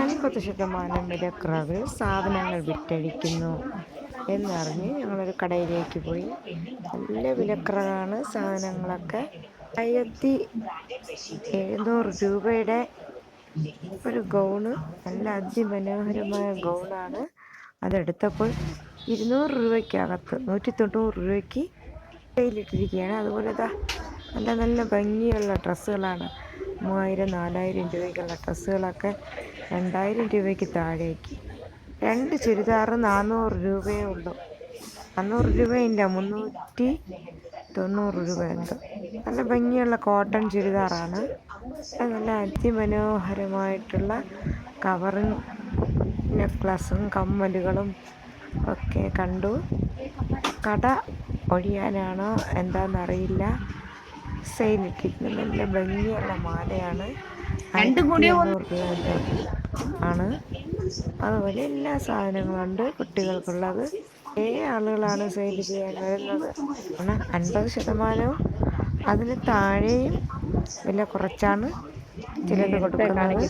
50% വിലക്കുറവിൽ സാധനങ്ങൾ വിറ്റഴിക്കുന്നു എന്നറിഞ്ഞ് ഞങ്ങളൊരു കടയിലേക്ക് പോയി. നല്ല വിലക്കുറവാണ് സാധനങ്ങളൊക്കെ. 1700 രൂപയുടെ ഒരു ഗൗണ്, നല്ല അതിമനോഹരമായ ഗൗണാണ്. അതെടുത്തപ്പോൾ 200 രൂപയ്ക്കകത്ത് 190 രൂപയ്ക്ക് കയ്യിലിട്ടിരിക്കുകയാണ്. അതുപോലെ നല്ല നല്ല ഭംഗിയുള്ള ഡ്രസ്സുകളാണ്. 3000 4000 രൂപയ്ക്കുള്ള ഡ്രസ്സുകളൊക്കെ 2000 രൂപയ്ക്ക് താഴേക്ക്. 2 ചുരിദാർ 400 രൂപയേ ഉള്ളൂ. 400 രൂപയില്ല, 390 രൂപയുണ്ട്. നല്ല ഭംഗിയുള്ള കോട്ടൺ ചുരിദാറാണ്. നല്ല അതിമനോഹരമായിട്ടുള്ള കവറിങ് നെക്ലസും കമ്മലുകളും ഒക്കെ കണ്ടു. കട ഒഴിയാനാണോ എന്താണെന്നറിയില്ല, സെയിലിട്ടിരിക്കുന്നത്. നല്ല ഭംഗിയുള്ള മാലയാണ്. 1500 രൂപ ആണ്. അതുപോലെ എല്ലാ സാധനങ്ങളുണ്ട് കുട്ടികൾക്കുള്ളത്. ആളുകളാണ് സെയിൽ ചെയ്യാൻ വരുന്നത്. 50%, അതിന് താഴെയും വില കുറച്ചാണ് ചിലത് കൊടുക്കുന്നത്.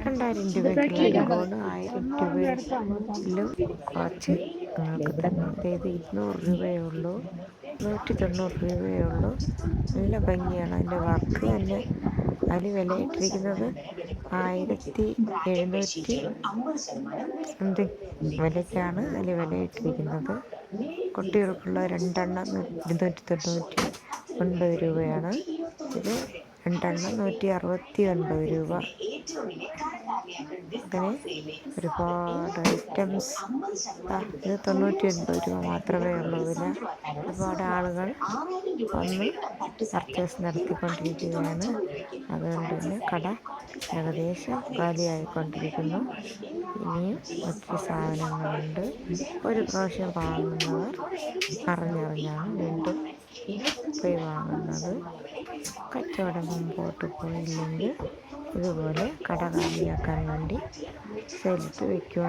2000 രൂപയ്ക്കുള്ള ഗോണ് 1000 രൂപയിലും കുറച്ച് നിങ്ങൾക്ക് തരുന്നത്. ഇത് 200 രൂപയേ ഉള്ളൂ, 190 രൂപയേ ഉള്ളൂ. നല്ല ഭംഗിയാണ്. അതിൻ്റെ വർക്ക് തന്നെ. അതിൽ വിലയിട്ടിരിക്കുന്നത് 1700 സംതിങ് വിലയ്ക്കാണ് അതിൽ വിലയിട്ടിരിക്കുന്നത്. കുട്ടികൾക്കുള്ള 2 എണ്ണം 299 രൂപയാണ്. ഇത് 2 എണ്ണം 169 രൂപ. അങ്ങനെ ഒരുപാട് ഐറ്റംസ്. ഇത് 99 രൂപ മാത്രമേ ഉള്ളൂ വില. ഒരുപാട് ആളുകൾ വന്ന് പർച്ചേസ് നടത്തിക്കൊണ്ടിരിക്കുകയാണ്. അതുകൊണ്ട് തന്നെ കട ഏകദേശം കാലിയായിക്കൊണ്ടിരിക്കുന്നു. ഇനിയും ഒത്തിരി സാധനങ്ങളുണ്ട്. ഒരു പ്രാവശ്യം വാങ്ങുന്നവർ അറിഞ്ഞറിഞ്ഞാണ് വീണ്ടും പോയി വാങ്ങുന്നത്. കച്ചവടം മുമ്പോട്ട് പോയില്ലെങ്കിൽ ഇതുപോലെ കട കാലിയാക്കാൻ വേണ്ടി സെയിലിട്ട് വയ്ക്കുക.